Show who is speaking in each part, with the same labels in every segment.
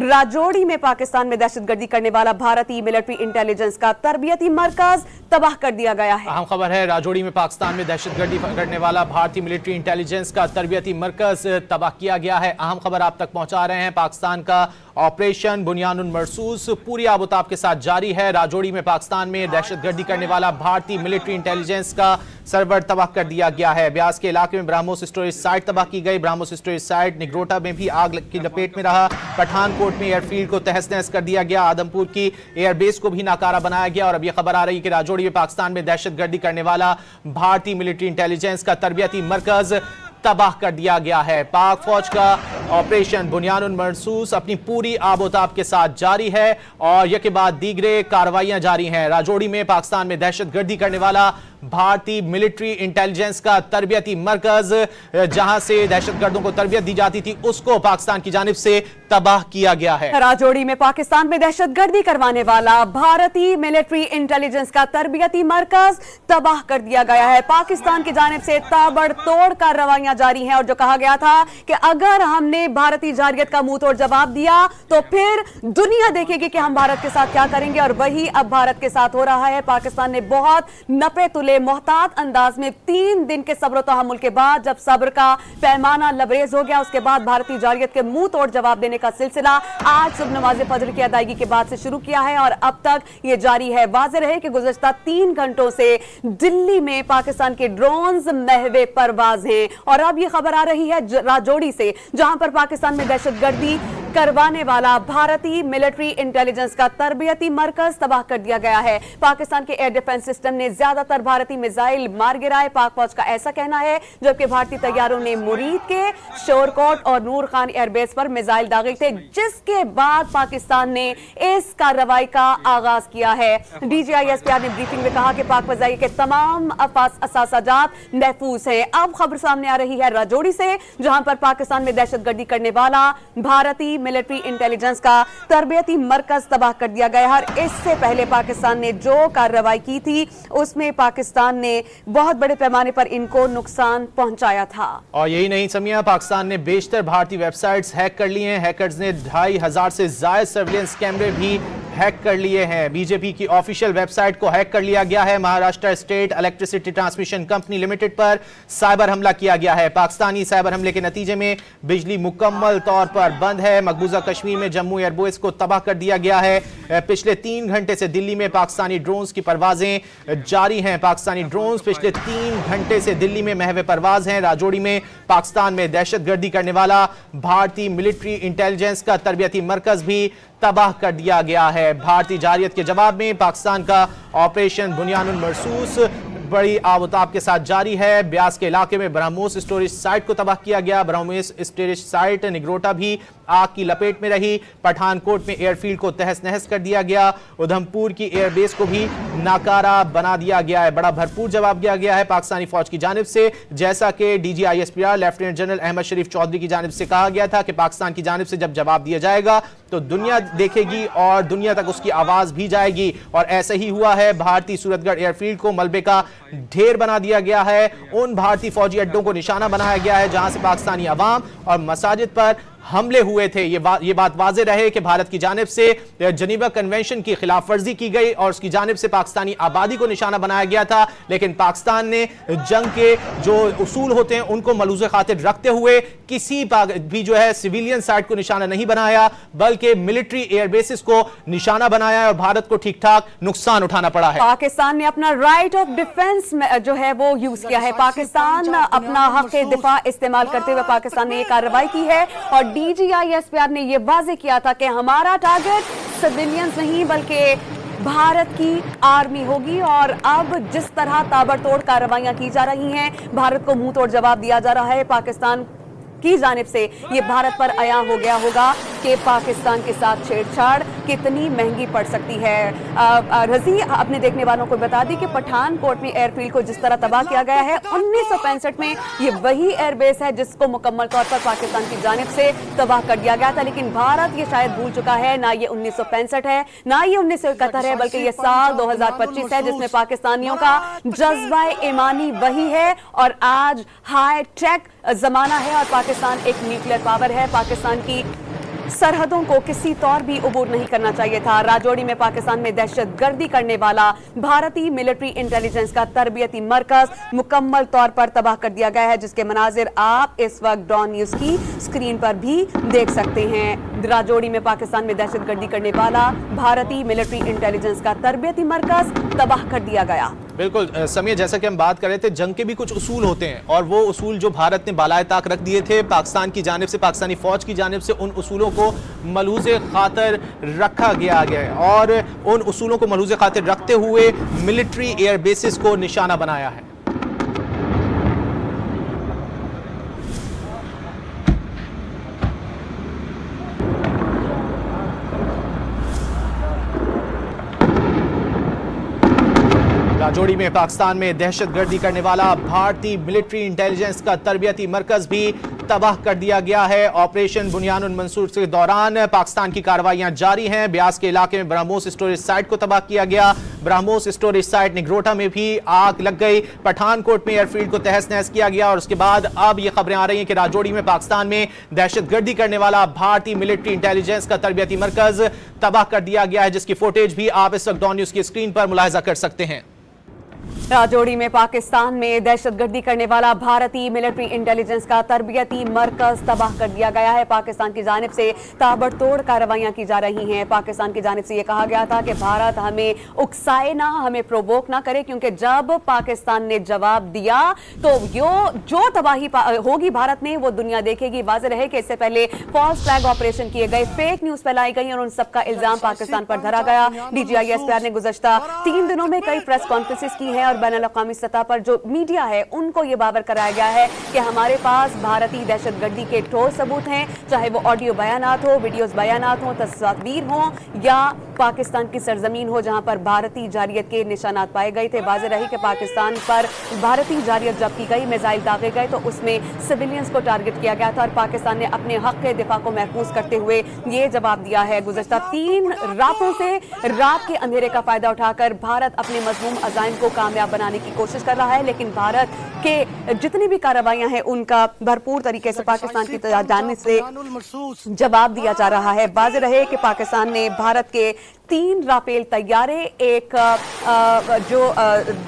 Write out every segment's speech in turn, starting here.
Speaker 1: राजौरी में पाकिस्तान में दहशतगर्दी करने वाला भारतीय मिलिट्री इंटेलिजेंस का तरबियती मरकज तबाह कर दिया गया है।
Speaker 2: अहम खबर है, राजौरी में पाकिस्तान में दहशतगर्दी करने वाला भारतीय मिलिट्री इंटेलिजेंस का तरबियती मरकज तबाह किया गया है। अहम खबर आप तक पहुंचा रहे हैं। पाकिस्तान का ऑपरेशन बुनियानुल मरसूस पूरी आबोताब के साथ जारी है। राजौरी में पाकिस्तान में दहशतगर्दी करने वाला भारतीय मिलिट्री इंटेलिजेंस का सर्वर तबाह कर दिया गया है। ब्यास के इलाके में ब्राह्मोस स्टोरेज साइट तबाह की गई। ब्राह्मोस स्टोरेज साइट निगरोटा में भी आग की लपेट में रहा। पठानकोट में एयरफील्ड को तहस नहस कर दिया गया। आदमपुर की एयरबेस को भी नाकारा बनाया गया। और अब यह खबर आ रही है कि राजौरी में पाकिस्तान में दहशतगर्दी करने वाला भारतीय मिलिट्री इंटेलिजेंस का तरबियती मरकज तबाह कर दिया गया है। पाक फौज का ऑपरेशन बुनियानुल मरसूस अपनी पूरी आबोताब के साथ जारी है और यह के बाद दीगरे कार्रवाइयां जारी हैं। राजौरी में पाकिस्तान में दहशतगर्दी करने वाला भारतीय मिलिट्री इंटेलिजेंस का तरबियती मरकज, जहां से दहशतगर्दों को तरबियत दी जाती थी, उसको पाकिस्तान की जानिब से तबाह किया गया है।
Speaker 1: राजौरी में पाकिस्तान में दहशतगर्दी करवाने वाला भारतीय मिलिट्री इंटेलिजेंस का तरबियती मरकज तबाह कर दिया गया है। पाकिस्तान की जानिब से ताबड़तोड़ कार्रवाइयां जारी हैं और जो कहा गया था कि अगर हमने भारतीय जारियत का मुंह तोड़ जवाब दिया तो फिर दुनिया देखेगी कि हम भारत के साथ क्या करेंगे, और वही अब भारत के साथ हो रहा है। पाकिस्तान ने बहुत नपे तुले मोहतात अंदाज में 3 दिन के सब्र तहम्मुल के बाद जब सब्र का पैमाना लबरेज हो गया, उसके बाद भारतीय जारियत के मुंह तोड़ जवाब देने का सिलसिला आज सुबह नमाज फजर की अदायगी के बाद से शुरू किया है और अब तक ये जारी है। वाज़ेह रहे कि गुज़श्ता 3 घंटों से दिल्ली में पाकिस्तान के ड्रोन्स महवे परवाज हैं और अब ये खबर आ रही है राजौरी से, जहां पर पाकिस्तान में दहशतगर्दी करवाने वाला भारतीय मिलिट्री इंटेलिजेंस का तरबियती मरकज तबाह कर दिया गया है। पाकिस्तान के एयर डिफेंस सिस्टम ने ज्यादातर भारतीय मिसाइल मार गिराए, पाक फौज का ऐसा कहना है, जबकि भारतीय तैयारों ने मुरीद के शोरकोट और नूर खान एयरबेस पर मिसाइल दागे थे, जिसके बाद पाकिस्तान ने इस कार्रवाई का आगाज किया है। DGISPR ने ब्रीफिंग में कहा कि पाक फजाई के तमाम असासाजात महफूज हैं। अब खबर सामने आ रही है राजौरी से, जहां पर पाकिस्तान में दहशतगर्दी करने वाला भारतीय मिलिट्री इंटेलिजेंस का तरबियती मरकज तबाह कर दिया गया है। इससे पहले पाकिस्तान ने जो कार्रवाई की थी उसमें पाकिस्तान ने बहुत बड़े पैमाने पर इनको नुकसान पहुंचाया था।
Speaker 2: और यही नहीं समिया, पाकिस्तान ने बेशतर भारतीय वेबसाइट्स हैक कर लिए हैं। हैकर्स ने 2500 से ज्यादा सर्विलेंस कैमरे भी हैक कर लिए हैं। बीजेपी की ऑफिशियल वेबसाइट को हैक कर लिया गया है। Maharashtra state electricity transmission company limited पर साइबर हमला किया गया है। पाकिस्तानी साइबर हमले के नतीजे में बिजली मुकम्मल तौर पर बंद है। मकबूजा कश्मीर में जम्मू एयरबेस को तबाह कर दिया गया है। पिछले 3 घंटे से दिल्ली में पाकिस्तानी ड्रोन्स की परवाजें जारी हैं। पाकिस्तानी ड्रोन्स पिछले 3 घंटे से दिल्ली में महवे परवाज हैं। राजौरी में पाकिस्तान में दहशतगर्दी करने वाला भारतीय मिलिट्री इंटेलिजेंस का तरबियती मरकज भी तबाह कर दिया गया है। भारतीय जारियत के जवाब में पाकिस्तान का ऑपरेशन बुनियानुल मरसूस बड़ी आबोताब के साथ जारी है। ब्यास के इलाके में ब्राह्मोस स्टोरेज साइट को तबाह किया गया। ब्राह्मोस स्टोरेज साइट निगरोटा भी आग की लपेट में रही। पठानकोट में एयरफील्ड को तहस नहस कर दिया गया। उधमपुर की एयरबेस को भी नाकारा बना दिया गया है। बड़ा भरपूर जवाब दिया गया है पाकिस्तानी फौज की जानिब से, जैसा कि DGISPR लेफ्टिनेंट जनरल अहमद शरीफ चौधरी की जानिब से कहा गया था कि पाकिस्तान की जानिब से जब जवाब दिया जाएगा तो दुनिया देखेगी और दुनिया तक उसकी आवाज भी जाएगी। और ऐसा ही हुआ है। भारतीय सूरतगढ़ एयरफील्ड को मलबे का ढेर बना दिया गया है। उन भारतीय फौजी अड्डों को निशाना बनाया गया है जहां से पाकिस्तानी अवाम और मसाजिद पर हमले हुए थे। ये बात वाज़ेह रहे कि भारत की जानिब से जनीवा कन्वेंशन की खिलाफ वर्जी की गई और उसकी जानिब से पाकिस्तानी आबादी को निशाना बनाया गया था, लेकिन पाकिस्तान ने जंग के जो उसूल होते हैं उनको मलूज़े खातिर रखते हुए किसी भी जो है सिविलियन साइट को निशाना नहीं बनाया, बल्कि मिलिट्री एयरबेसिस को निशाना बनाया है और भारत को ठीक ठाक नुकसान उठाना पड़ा है।
Speaker 1: पाकिस्तान ने अपना राइट ऑफ डिफेंस जो है वो यूज किया है। पाकिस्तान अपना हक दिफा इस्तेमाल करते हुए पाकिस्तान ने ये कार्रवाई की है और DGISPR ने यह वाज़ेह किया था कि हमारा टारगेट सिविलियंस नहीं बल्कि भारत की आर्मी होगी। और अब जिस तरह ताबड़तोड़ कार्रवाइयां की जा रही हैं, भारत को मुंह तोड़ जवाब दिया जा रहा है, पाकिस्तान की जानिब से ये भारत पर आया हो गया होगा कि पाकिस्तान के साथ छेड़छाड़ कितनी महंगी पड़ सकती है। रजी अपने देखने वालों को बता दी कि पठानकोट में एयरफील्ड को जिस तरह तबाह किया गया है, 1965 में ये वही एयरबेस है जिसको मुकम्मल तौर पर पाकिस्तान की जानिब से तबाह कर दिया गया था। लेकिन भारत ये शायद भूल चुका है, ना ये 1965 है ना ये 1971 है, बल्कि ये साल 2025 है जिसमें पाकिस्तानियों का जज्बा ईमानी वही है और आज हाई टेक जमाना है और पाकिस्तान एक न्यूक्लियर पावर है। पाकिस्तान की सरहदों को किसी तौर भी अबूर नहीं करना चाहिए था। राजौरी में पाकिस्तान में दहशतगर्दी करने वाला भारतीय मिलिट्री इंटेलिजेंस का तरबियती मरकज मुकम्मल तौर पर तबाह कर दिया गया है, जिसके मनाजिर आप इस वक्त डॉन न्यूज की स्क्रीन पर भी देख सकते हैं। राजौरी में पाकिस्तान में दहशतगर्दी करने वाला भारतीय मिलिट्री इंटेलिजेंस का तरबियती मरकज तबाह कर दिया गया।
Speaker 2: बिल्कुल समीर, जैसा कि हम बात कर रहे थे, जंग के भी कुछ उसूल होते हैं और वो उसूल जो भारत ने बालाए ताक रख दिए थे पाकिस्तान की जानिब से, पाकिस्तानी फौज की जानिब से, उन उसूलों को मलूज़े खातिर रखा गया है और उन उसूलों को मलूज़े खातिर रखते हुए मिलिट्री एयर बेसिस को निशाना बनाया है। राजौरी में पाकिस्तान में दहशतगर्दी करने वाला भारतीय मिलिट्री इंटेलिजेंस का तरबियती मरकज भी तबाह कर दिया गया है। ऑपरेशन बुनियानुल मंसूर के दौरान पाकिस्तान की कार्रवाइयां जारी हैं। ब्यास के इलाके में ब्रह्मोस स्टोरेज साइट को तबाह किया गया। ब्रह्मोस स्टोरेज साइट निगरोटा में भी आग लग गई। पठानकोट में एयरफील्ड को तहस नहस किया गया और उसके बाद अब ये खबरें आ रही हैं कि राजौरी में पाकिस्तान में दहशतगर्दी करने वाला भारतीय मिलिट्री इंटेलिजेंस का तरबियती मरकज तबाह कर दिया गया है, जिसकी फुटेज भी आप इस वक्त डॉन न्यूज की स्क्रीन पर मुलाहिजा कर सकते हैं।
Speaker 1: राजौरी में पाकिस्तान में दहशतगर्दी करने वाला भारतीय मिलिट्री इंटेलिजेंस का तरबियती मरकज तबाह कर दिया गया है। पाकिस्तान की जानिब से ताबड़तोड़ कार्रवाइयां की जा रही हैं। पाकिस्तान की जानिब से ये कहा गया था कि भारत हमें उकसाए ना, हमें प्रोवोक ना करे, क्योंकि जब पाकिस्तान ने जवाब दिया तो जो तबाही होगी भारत में वो दुनिया देखेगी। वाज़ेह रहे कि इससे पहले फॉल्स फ्लैग ऑपरेशन किए गए, फेक न्यूज फैलाई गई और उन सबका इल्जाम पाकिस्तान पर धरा गया। DGISPR ने गुज़श्ता 3 दिनों में कई प्रेस कॉन्फ्रेंसेस की हैं और बैनुल-अक़वामी सतह पर जो मीडिया है उनको ये बावर कराया गया है कि हमारे पास भारतीय दहशतगर्दी के ठोस सबूत हैं, चाहे वो ऑडियो बयानात हो, वीडियोस बयानात हो, तस्वीर हो या पाकिस्तान की सरजमीन हो जहां पर भारतीय जारियत के निशानात पाए गए थे। वाज़ेह रही कि पाकिस्तान पर भारतीय जारियत जब की गई, मिसाइल दागे गए तो उसमें सिविलियंस को टारगेट किया गया था और पाकिस्तान ने अपने हक के दिफा को महफूज करते हुए ये जवाब दिया है। गुज़श्ता 3 रातों से रात के अंधेरे का फायदा उठाकर भारत अपने मज़मूम अज़ाइम को कामयाब बनाने की कोशिश कर रहा है, लेकिन भारत के जितनी भी कार्रवाइयां हैं उनका भरपूर तरीके से पाकिस्तान की जानिब से जवाब दिया जा रहा है। वाज़ेह रहे कि पाकिस्तान ने भारत के 3 राफेल तैयारे, एक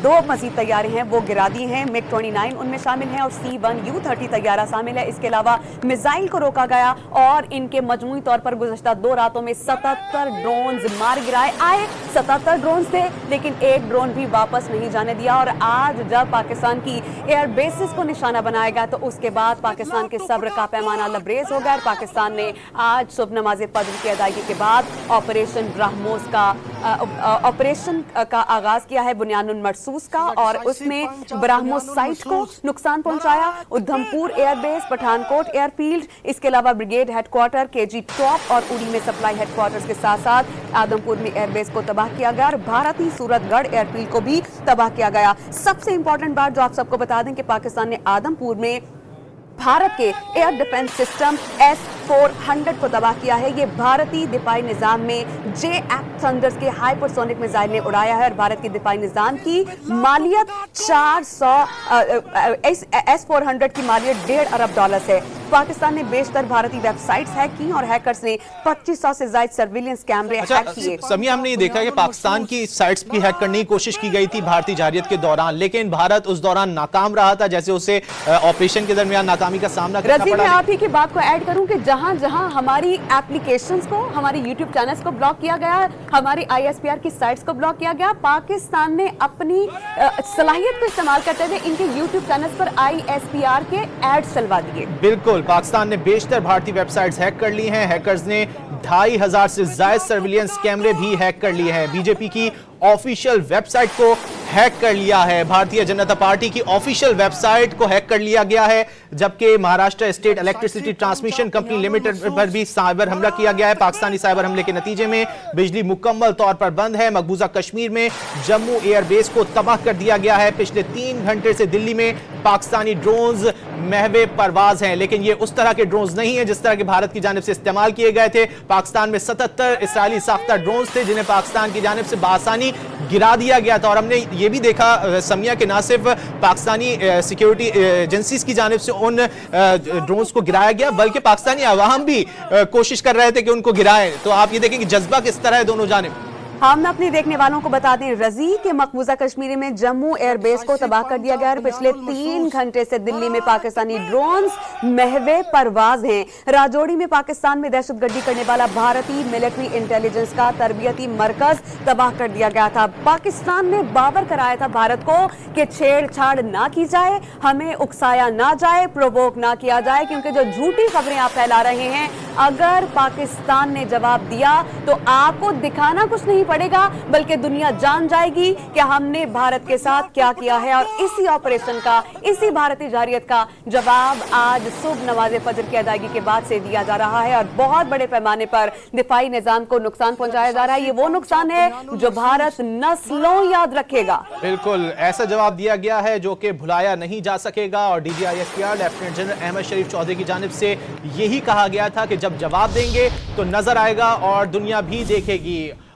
Speaker 1: 2 मजीद तैयारे हैं वो गिरा दी हैं, MiG-29 उनमें शामिल हैं और C-1U-30 तैयारा शामिल है। इसके अलावा मिसाइल को रोका गया और इनके मजमूई तौर पर गुज़श्ता 2 रातों में 77 ड्रोन मार गिराए। आए 77 ड्रोन थे लेकिन एक ड्रोन भी वापस नहीं जाने दिया और आज जब पाकिस्तान की एयर बेसिस को निशाना बनाया गया तो उसके बाद पाकिस्तान के सब्र का पैमाना लबरेज हो गया और पाकिस्तान ने आज सुबह नमाज़ फज्र की अदायगी के बाद ऑपरेशन का आगाज किया है बुनियानुल मरसूस का और उसमें ब्रह्मोस साइट को नुकसान पहुंचाया, उधमपुर एयरबेस, पठानकोट एयरफील्ड, इसके अलावा ब्रिगेड हेडक्वार्टर, KG टॉप और उड़ी में सप्लाई हेडक्वार्टर्स के साथ साथ आदमपुर में एयरबेस को तबाह किया गया और भारतीय सूरतगढ़ एयरफील्ड को भी तबाह किया गया। सबसे इंपॉर्टेंट बात जो आप सबको बता दें कि पाकिस्तान ने आदमपुर में भारत के एयर डिफेंस सिस्टम S-400 को तबाह किया है। ये भारतीय दिफाई निजाम में JAP थंडर्स के हाइपरसोनिक मिसाइल ने उड़ाया है और भारत के दिफाई निजाम की मालियत 400 S-400 की मालियत $1.5 अरब है। पाकिस्तान ने बेशतर भारतीय वेबसाइट्स हैक की और हैकर्स ने 2500 से ज्यादा सर्विलेंस कैमरे हैक किए।
Speaker 2: समिया, हमने ये देखा कि पाकिस्तान की साइट्स भी हैक करने की कोशिश की गई थी भारतीय जारियत के दौरान, लेकिन भारत उस दौरान नाकाम रहा था, जैसे उसे ऑपरेशन के दरमियान नाकामी का सामना करना पड़ा।
Speaker 1: मैं आप ही की बात को ऐड करूं कि जहां जहां हमारी एप्लीकेशंस को, हमारी यूट्यूब चैनल्स को ब्लॉक किया गया, हमारी ISPR की साइट्स को ब्लॉक किया गया, पाकिस्तान ने अपनी सलाहियत को इस्तेमाल करते हुए इनके यूट्यूब चैनल्स पर ISPR के एड्स चलवा दिए।
Speaker 2: बिल्कुल, पाकिस्तान ने बेशतर भारतीय वेबसाइट्स हैक कर ली हैं। हैकर्स ने 2500 से ज्यादा सर्विलियंस कैमरे भी हैक कर लिए हैं। बीजेपी की ऑफिशियल वेबसाइट को हैक कर लिया है, भारतीय जनता पार्टी की ऑफिशियल वेबसाइट को हैक कर लिया गया है, जबकि Maharashtra state electricity transmission company limited पर भी साइबर हमला किया गया है। पाकिस्तानी साइबर हमले के नतीजे में बिजली मुकम्मल तौर पर बंद है। मकबूजा कश्मीर में जम्मू एयरबेस को तबाह कर दिया गया है। पिछले 3 घंटे से दिल्ली में पाकिस्तानी ड्रोन्स महवे परवाज हैं, लेकिन ये उस तरह के ड्रोन्स नहीं है जिस तरह के भारत की जानिब से इस्तेमाल किए गए थे। पाकिस्तान में 77 इसराइली साख्ता ड्रोन्स थे जिन्हें पाकिस्तान की जानिब से बआसानी गिरा दिया गया था। और हमने ये भी देखा समिया कि ना सिर्फ पाकिस्तानी सिक्योरिटी एजेंसीज की जानिब से उन ड्रोन्स को गिराया गया, बल्कि पाकिस्तानी अवाम भी कोशिश कर रहे थे कि उनको गिराएं। तो आप ये देखें कि जज्बा किस तरह है दोनों जानिब।
Speaker 1: हम अपने देखने वालों को बता दें, रजी के मकबूजा कश्मीर में जम्मू एयरबेस को तबाह कर दिया गया है। पिछले 3 घंटे से दिल्ली में पाकिस्तानी ड्रोन्स महवे परवाज हैं। राजौरी में पाकिस्तान में दहशतगर्दी करने वाला भारतीय मिलिट्री इंटेलिजेंस का तरबियती मरकज तबाह कर दिया गया था। पाकिस्तान ने बावर कराया था भारत को कि छेड़छाड़ ना की जाए, हमें उकसाया ना जाए, प्रोवोक ना किया जाए, क्योंकि जो झूठी खबरें आप फैला रहे हैं, अगर पाकिस्तान ने जवाब दिया तो आपको दिखाना कुछ नहीं पड़ेगा, बल्कि दुनिया जान जाएगी कि हमने भारत के साथ क्या किया है। और इसी ऑपरेशन का, इसी भारतीय जारियत का जवाब आज सुबह नमाज फजर की अदायगी के बाद से दिया जा रहा है। और बहुत बड़े पैमाने पर दिफाई निजाम को नुकसान पहुंचाया जा रहा है। ये वो नुकसान है जो भारत नस्लों याद रखेगा।
Speaker 2: बिल्कुल ऐसा जवाब दिया गया है जो कि भुलाया नहीं जा सकेगा। और DGISPR लेफ्टिनेंट जनरल अहमद शरीफ चौधरी की जानिब से यही कहा गया था कि जब जवाब देंगे तो नजर आएगा और दुनिया भी देखेगी।